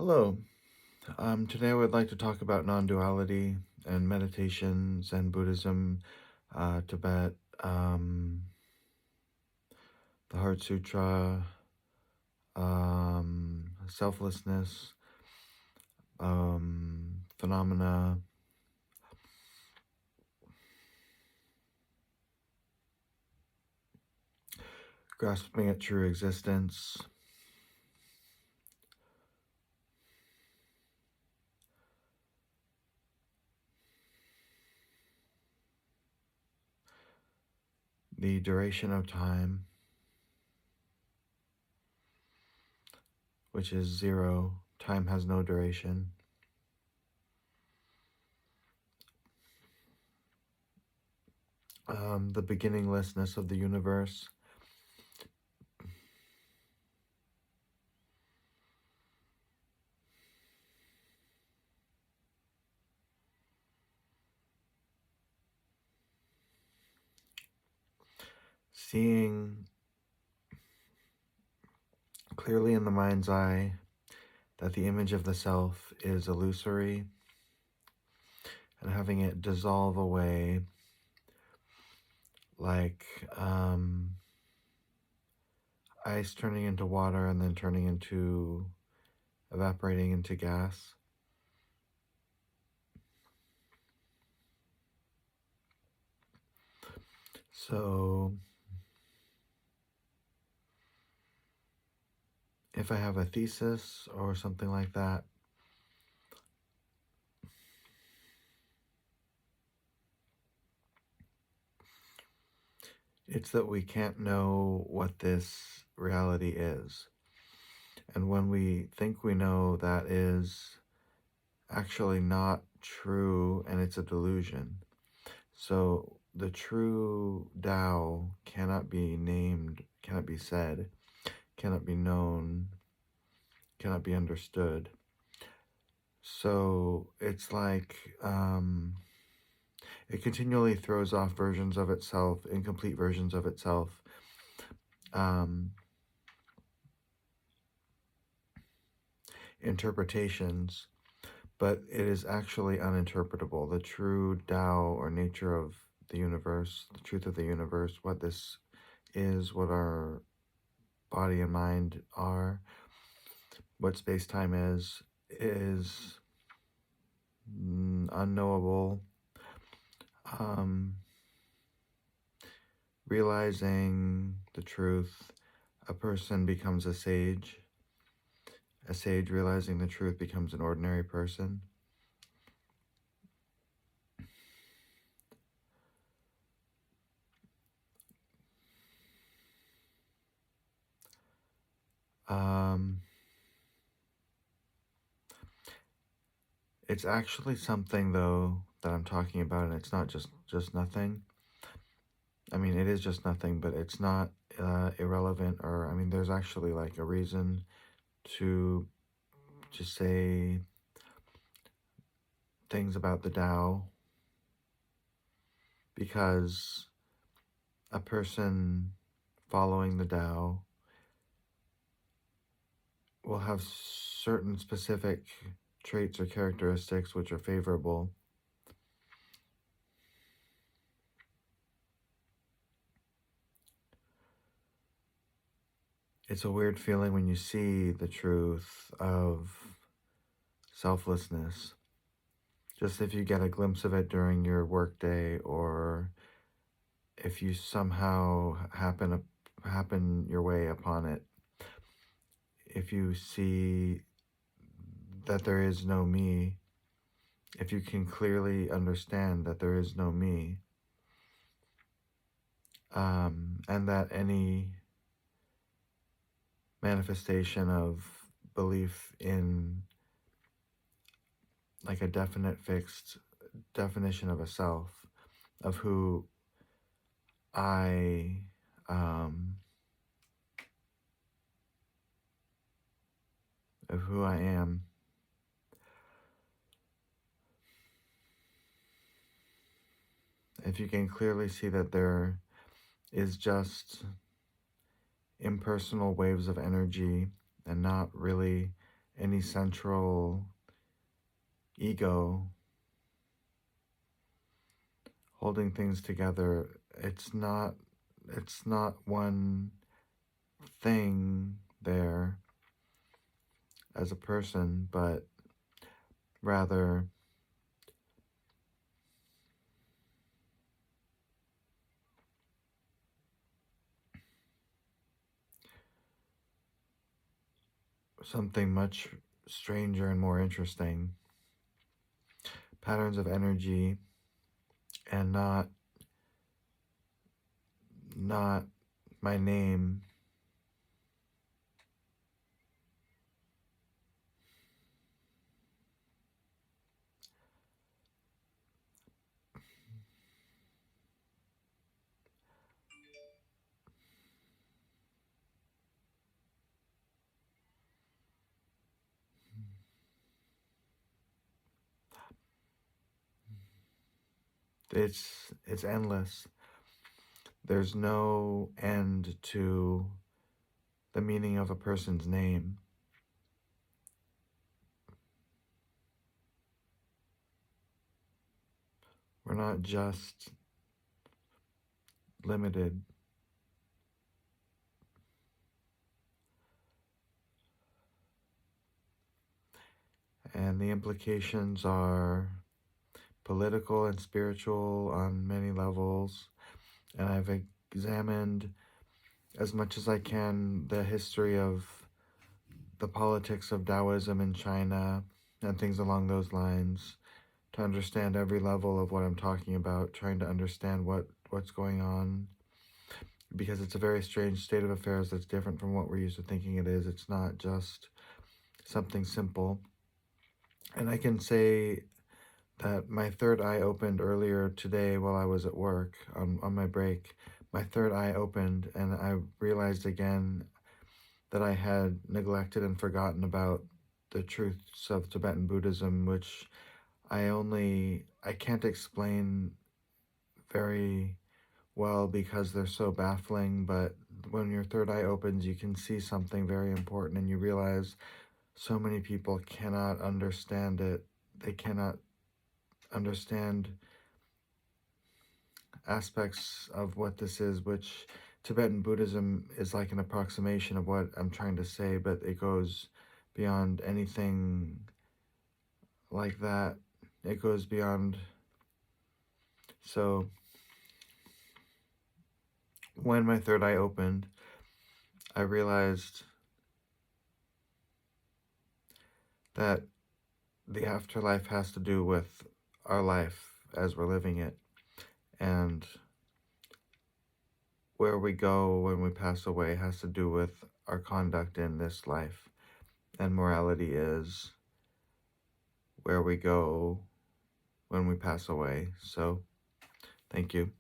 Hello. Today I would like to talk about non-duality and meditation, Zen Buddhism, Tibet, the Heart Sutra, selflessness, phenomena, grasping at true existence, the duration of time, which is zero. Time has no duration. The beginninglessness of the universe, seeing clearly in the mind's eye that the image of the self is illusory, and having it dissolve away like ice turning into water and then turning into evaporating into gas. So if I have a thesis or something like that, it's that we can't know what this reality is. And when we think we know, that is actually not true and it's a delusion. So the true Tao cannot be named, cannot be said, cannot be known, cannot be understood. So it's like it continually throws off versions of itself, incomplete versions of itself, interpretations, but it is actually uninterpretable. The true Tao or nature of the universe, the truth of the universe, what this is, what our body and mind are, what space-time is unknowable. Realizing the truth, a person becomes a sage. A sage realizing the truth becomes an ordinary person. It's actually something, though, that I'm talking about, and it's not just nothing. I mean, it is just nothing, but it's not irrelevant, or, I mean, there's actually, like, a reason to say things about the Tao, because a person following the Tao will have certain specific traits or characteristics which are favorable. It's a weird feeling when you see the truth of selflessness. Just if you get a glimpse of it during your workday, or if you somehow happen your way upon it, if you see that there is no me, if you can clearly understand that there is no me, and that any manifestation of belief in like a definite fixed definition of a self, of who I am, if you can clearly see that there is just impersonal waves of energy and not really any central ego holding things together. It's not one thing there as a person, but rather something much stranger and more interesting. Patterns of energy, and not my name. It's endless. There's no end to the meaning of a person's name. We're not just limited. And the implications are political and spiritual on many levels. And I've examined as much as I can the history of the politics of Taoism in China and things along those lines to understand every level of what I'm talking about, trying to understand what's going on, because it's a very strange state of affairs that's different from what we're used to thinking it is. It's not just something simple. And I can say that my third eye opened earlier today while I was at work on my break. My third eye opened, and I realized again that I had neglected and forgotten about the truths of Tibetan Buddhism, which I can't explain very well because they're so baffling, but when your third eye opens, you can see something very important, and you realize so many people cannot understand it. They cannot understand aspects of what this is, which Tibetan Buddhism is like an approximation of what I'm trying to say, but it goes beyond anything like that. It goes beyond. So when my third eye opened, I realized that the afterlife has to do with our life as we're living it, and where we go when we pass away has to do with our conduct in this life, and morality is where we go when we pass away. So, thank you.